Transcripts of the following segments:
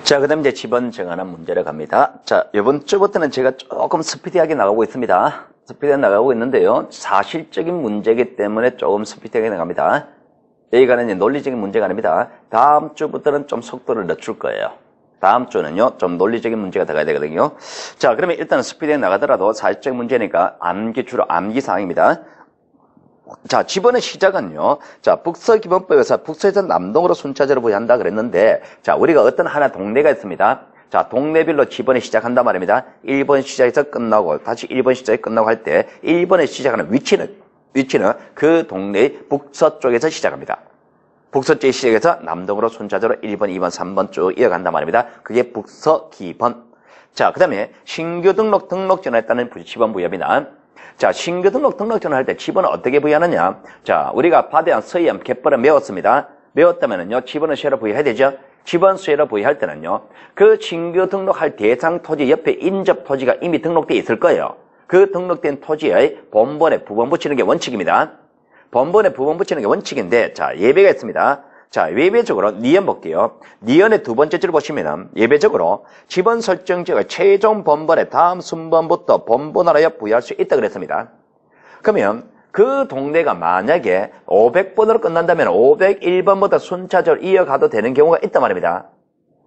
자, 그 다음 이제 지번 정하는 문제를 갑니다. 자, 이번 주부터는 제가 조금 스피디하게 나가고 있습니다. 스피디하게 나가고 있는데요. 사실적인 문제이기 때문에 조금 스피디하게 나갑니다. 여기가는 이제 논리적인 문제가 아닙니다. 다음 주부터는 좀 속도를 늦출 거예요. 다음 주는요, 좀 논리적인 문제가 들어가야 되거든요. 자, 그러면 일단은 스피디하게 나가더라도 사실적인 문제니까 주로 암기사항입니다. 자, 지번의 시작은요. 자, 북서기본법에서 북서에서 남동으로 순차적으로 부여한다 그랬는데, 자, 우리가 어떤 하나 동네가 있습니다. 자, 동네별로 지번이 시작한단 말입니다. 1번 시작해서 끝나고, 다시 1번 시작해 끝나고 할 때, 1번에 시작하는 위치는 그 동네의 북서쪽에서 시작합니다. 북서쪽에 시작해서 남동으로 순차적으로 1번, 2번, 3번 쭉 이어간단 말입니다. 그게 북서기번. 자, 그 다음에 신규 등록전을 했다는 지번 부여입니다. 자, 신규 등록전을 할 때 지번을 어떻게 부여하느냐? 자, 우리가 파대한 서희암 갯벌을 메웠습니다. 메웠다면은요, 지번을 수혜로 부여해야 되죠? 지번 수혜로 부여할 때는요, 그 신규 등록할 대상 토지 옆에 인접 토지가 이미 등록되어 있을 거예요. 그 등록된 토지의 본번에 부번 붙이는 게 원칙입니다. 본번에 부번 붙이는 게 원칙인데, 자, 예배가 있습니다. 자, 예배적으로 니은 볼게요. 니은의 두 번째 줄 보시면은 예배적으로 지번 설정 지역의 최종 본번의 다음 순번부터 본번하여 부여할 수 있다 그랬습니다. 그러면 그 동네가 만약에 500번으로 끝난다면 501번부터 순차적으로 이어가도 되는 경우가 있단 말입니다.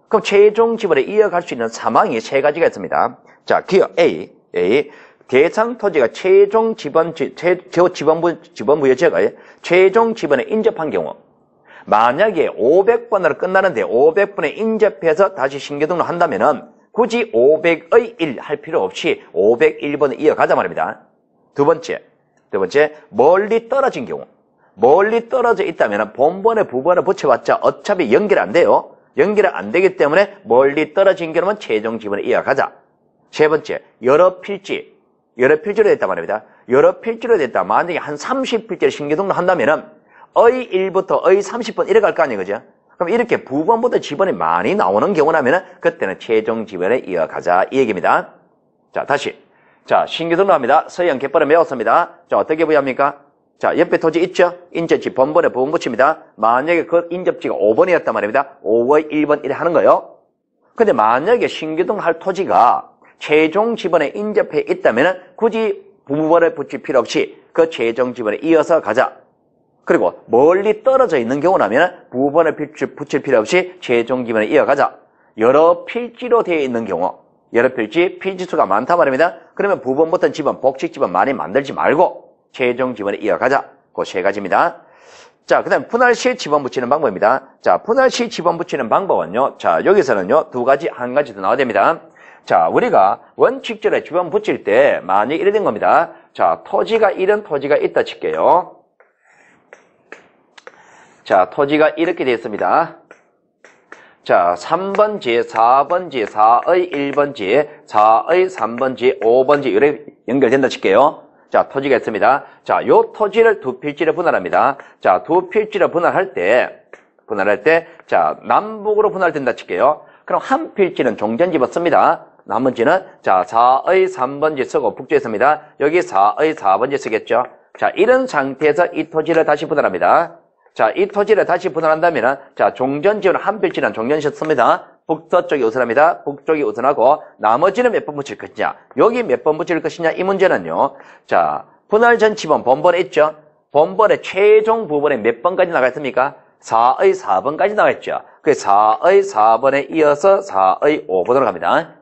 그럼 최종 지번에 이어갈 수 있는 사망이 세 가지가 있습니다. 자, 기억 A. 대상 토지가 최종 지번부여 지역의 최종 지번에 인접한 경우. 만약에 500번으로 끝나는데 500번에 인접해서 다시 신규 등록한다면은 굳이 500의 1 할 필요 없이 501번을 이어가자 말입니다. 두 번째, 멀리 떨어진 경우. 멀리 떨어져 있다면 본번에 부번을 붙여봤자 어차피 연결 안 돼요. 연결 안 되기 때문에 멀리 떨어진 경우는 최종 지번에 이어가자. 세 번째, 여러 필지로 됐단 말입니다. 여러 필지로 됐다. 만약에 한 30필지를 신규 등록한다면은 의 1부터 의 30번 이래 갈 거 아니에요, 그죠? 그럼 이렇게 부번부터 지번이 많이 나오는 경우라면은 그때는 최종 지번에 이어가자 이 얘기입니다. 자, 다시. 자, 신규 등록합니다. 서희암 갯벌을 메웠습니다. 자, 어떻게 부여합니까? 자, 옆에 토지 있죠? 인접지 본번에 부번 붙입니다. 만약에 그 인접지가 5번이었단 말입니다. 5의 1번 이래 하는 거예요. 근데 만약에 신규 등록할 토지가 최종 지번에 인접해 있다면은 굳이 부번을 붙일 필요 없이 그 최종 지번에 이어서 가자. 그리고 멀리 떨어져 있는 경우라면 부번을 붙일 필요 없이 최종 지번에 이어가자. 여러 필지로 되어 있는 경우, 여러 필지 수가 많단 말입니다. 그러면 부번부터 지번, 복식 지번 많이 만들지 말고 최종 지번에 이어가자. 그 세 가지입니다. 자, 그 다음에 분할 시 지번 붙이는 방법입니다. 자, 분할 시 지번 붙이는 방법은요. 자, 여기서는요, 두 가지, 한 가지 더 나와야 됩니다. 자, 우리가 원칙적으로 지번 붙일 때 많이 이래 된 겁니다. 자, 이런 토지가 있다 칠게요. 자, 토지가 이렇게 되어 있습니다. 자, 3번지, 4번지, 4의 1번지, 4의 3번지, 5번지 이렇게 연결된다 칠게요. 자, 토지가 있습니다. 자, 요 토지를 두 필지로 분할합니다. 자, 두 필지로 분할할 때, 자, 남북으로 분할된다 칠게요. 그럼 한 필지는 종전 집었습니다. 나머지는, 자, 4의 3번지 쓰고 북쪽에 씁니다. 여기 4의 4번지 쓰겠죠. 자, 이런 상태에서 이 토지를 다시 분할합니다. 자, 이 토지를 다시 분할한다면, 자, 종전지원 한 필지는 종전시 씁니다. 북서쪽이 우선합니다. 북쪽이 우선하고, 나머지는 몇 번 붙일 것이냐. 여기 몇 번 붙일 것이냐. 이 문제는요. 자, 분할 전 지번, 본번에 있죠. 본번의 최종 부분에 몇 번까지 나가 있습니까? 4의 4번까지 나가 있죠. 그 4의 4번에 이어서 4의 5번으로 갑니다.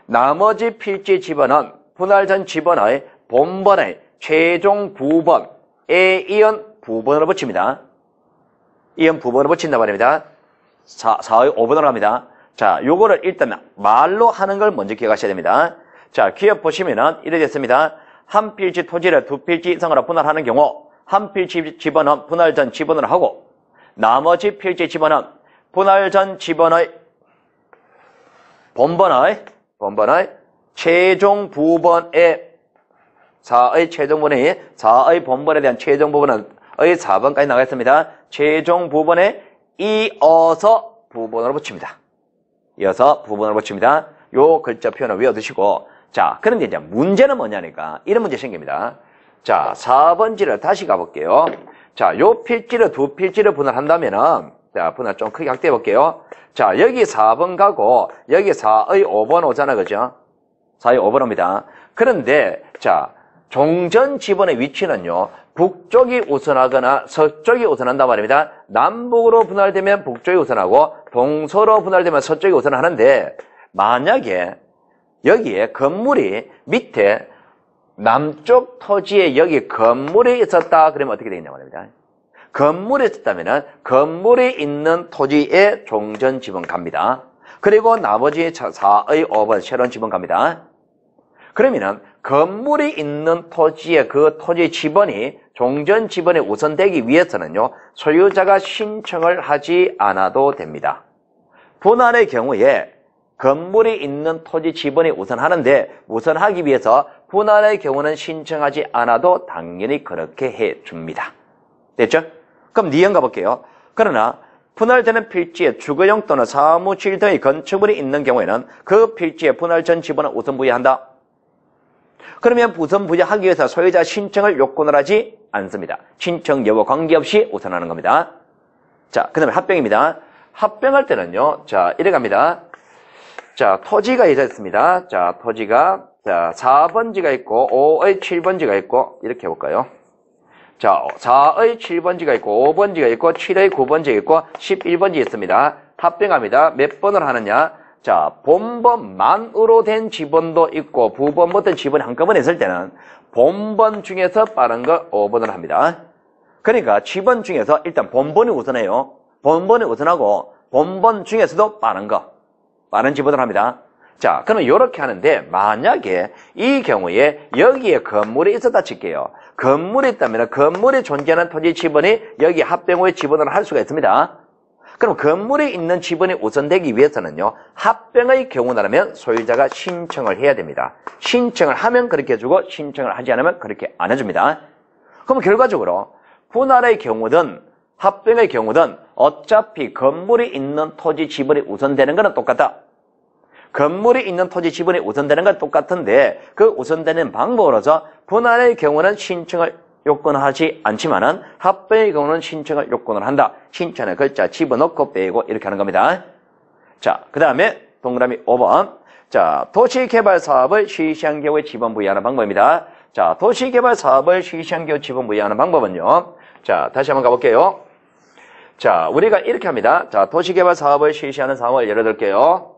나머지 필지 지번은 분할 전 지번의 본번의 최종 부번에 이은 부번으로 붙입니다. 이은 부번으로 붙인단 말입니다. 4의 5번으로 합니다. 자, 요거를 일단 말로 하는 걸 먼저 기억하셔야 됩니다. 자, 기억 보시면은 이래 됐습니다. 한 필지 토지를 두 필지 이상으로 분할하는 경우, 한 필지 지번은 분할 전 지번으로 하고, 나머지 필지 지번은 분할 전 지번의 본번의 최종 부번의 4의 최종 부번이 4의 본번에 대한 최종 부번은 의 4번까지 나가있습니다. 최종 부번에 이어서 부번으로 붙입니다. 요 글자 표현을 외워두시고, 자, 그런데 이제 문제는 뭐냐니까, 이런 문제 생깁니다. 자, 4번지를 다시 가볼게요. 자, 요 필지를 두 필지를 분할한다면은, 자, 분할 좀 크게 확대해 볼게요. 자, 여기 4번 가고, 여기 4의 5번 오잖아, 그죠? 4의 5번 옵니다. 그런데, 자, 종전 지번의 위치는요, 북쪽이 우선하거나 서쪽이 우선한단 말입니다. 남북으로 분할되면 북쪽이 우선하고, 동서로 분할되면 서쪽이 우선하는데, 만약에 여기에 건물이 밑에 남쪽 토지에 여기 건물이 있었다, 그러면 어떻게 되겠냐 말입니다. 건물이 있었다면 건물이 있는 토지에 종전 지번 갑니다. 그리고 나머지 4의 5번 새로운 지번 갑니다. 그러면은 건물이 있는 토지에 그 토지 지번이 종전 지번에 우선되기 위해서는요, 소유자가 신청을 하지 않아도 됩니다. 분할의 경우에 건물이 있는 토지 지번이 우선하는데, 우선하기 위해서 분할의 경우는 신청하지 않아도 당연히 그렇게 해줍니다. 됐죠? 그럼 니은 가볼게요. 그러나 분할되는 필지에 주거용 또는 사무실 등의 건축물이 있는 경우에는 그 필지에 분할 전 지번은 우선 부여한다. 그러면 우선 부여하기 위해서 소유자 신청을 요건을 하지 않습니다. 신청 여부 관계없이 우선하는 겁니다. 자, 그 다음에 합병입니다. 합병할 때는요, 자, 이래 갑니다. 자, 토지가 있습니다. 자, 토지가, 자, 4번지가 있고, 5의 7번지가 있고, 이렇게 해볼까요? 자, 4의 7번지가 있고, 5번지가 있고, 7의 9번지가 있고, 11번지 있습니다. 합병합니다. 몇 번을 하느냐? 자, 본번만으로 된 지번도 있고, 부번못 된 지번이 한꺼번에 있을 때는, 본번 중에서 빠른 거 5번을 합니다. 그러니까, 지번 중에서 일단 본번이 우선해요. 본번이 우선하고, 본번 중에서도 빠른 거. 빠른 지번을 합니다. 자, 그러면 이렇게 하는데, 만약에 이 경우에 여기에 건물이 있었다 칠게요. 건물이 있다면 건물이 존재하는 토지 지번이 여기 합병 후에 지번을 할 수가 있습니다. 그럼 건물이 있는 지번이 우선되기 위해서는요, 합병의 경우라면 소유자가 신청을 해야 됩니다. 신청을 하면 그렇게 해주고, 신청을 하지 않으면 그렇게 안 해줍니다. 그럼 결과적으로 분할의 경우든 합병의 경우든 어차피 건물이 있는 토지 지번이 우선되는 것은 똑같다. 건물이 있는 토지 지번이 우선되는 건 똑같은데, 그 우선되는 방법으로서 분할의 경우는 신청을 요건하지 않지만은 합병의 경우는 신청을 요건을 한다. 신청의 글자 집어넣고 빼고 이렇게 하는 겁니다. 자, 그 다음에 동그라미 5번. 자, 도시개발 사업을 실시한 경우에 지번 부여하는 방법입니다. 자, 도시개발 사업을 실시한 경우 지번 부여하는 방법은요. 자, 다시 한번 가볼게요. 자, 우리가 이렇게 합니다. 자, 도시개발 사업을 실시하는 상황을 예를 들게요.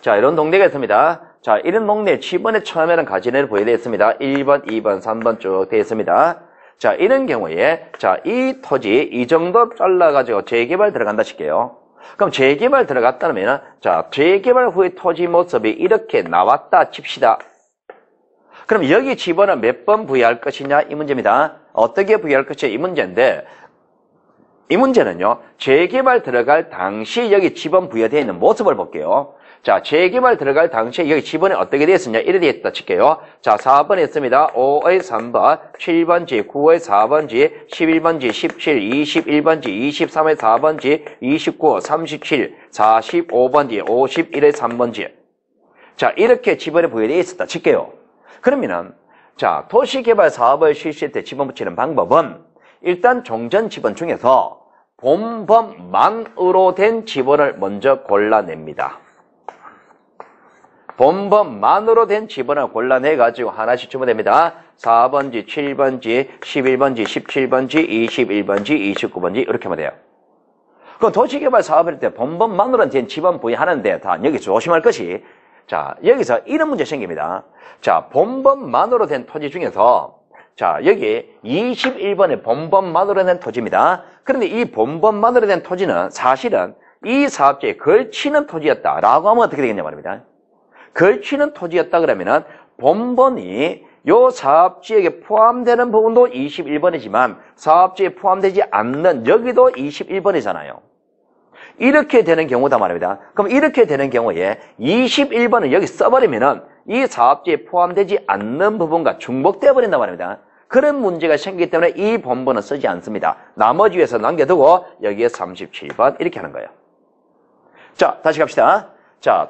자, 이런 동네가 있습니다. 자, 이런 동네 지번에 처음에는 가지내를 부여되어 있습니다. 1번, 2번, 3번 쭉 되어 있습니다. 자, 이런 경우에, 자, 이 토지, 이 정도 잘라가지고 재개발 들어간다 칠게요. 그럼 재개발 들어갔다면, 자, 재개발 후의 토지 모습이 이렇게 나왔다 칩시다. 그럼 여기 지번을 몇 번 부여할 것이냐? 이 문제입니다. 어떻게 부여할 것이냐? 이 문제인데, 이 문제는요, 재개발 들어갈 당시 여기 지번 부여되어 있는 모습을 볼게요. 자, 재개발 들어갈 당시에 여기 지번이 어떻게 되어 있었냐? 이래 되어 있다 칠게요. 자, 4번에 있습니다. 5의 3번, 7번지, 9의 4번지, 11번지, 17, 21번지, 23의 4번지, 29, 37, 45번지, 51의 3번지. 자, 이렇게 지번이 부여되어 있었다 칠게요. 그러면은, 자, 도시개발 사업을 실시할 때 지번 붙이는 방법은 일단 종전 지번 중에서 본번만으로 된 지번을 먼저 골라냅니다. 본번만으로 된 지번을 골라내가지고 하나씩 주면 됩니다. 4번지, 7번지, 11번지, 17번지, 21번지, 29번지 이렇게 하면 돼요. 그럼 도시개발 사업할 때 본번만으로 된 지번 부여하는데 다 여기 조심할 것이, 자, 여기서 이런 문제 생깁니다. 자, 본번만으로 된 토지 중에서, 자, 여기 21번에 본번만으로 된 토지입니다. 그런데 이 본번만으로 된 토지는 사실은 이 사업지에 걸치는 토지였다라고 하면 어떻게 되겠냐 말입니다. 걸치는 토지였다 그러면은 본번이 요 사업지역에 포함되는 부분도 21번이지만 사업지에 포함되지 않는 여기도 21번이잖아요. 이렇게 되는 경우다 말입니다. 그럼 이렇게 되는 경우에 21번을 여기 써버리면은 이 사업지에 포함되지 않는 부분과 중복되어 버린단 말입니다. 그런 문제가 생기기 때문에 이 본번은 쓰지 않습니다. 나머지 위에서 남겨두고 여기에 37번 이렇게 하는 거예요. 자, 다시 갑시다. 자,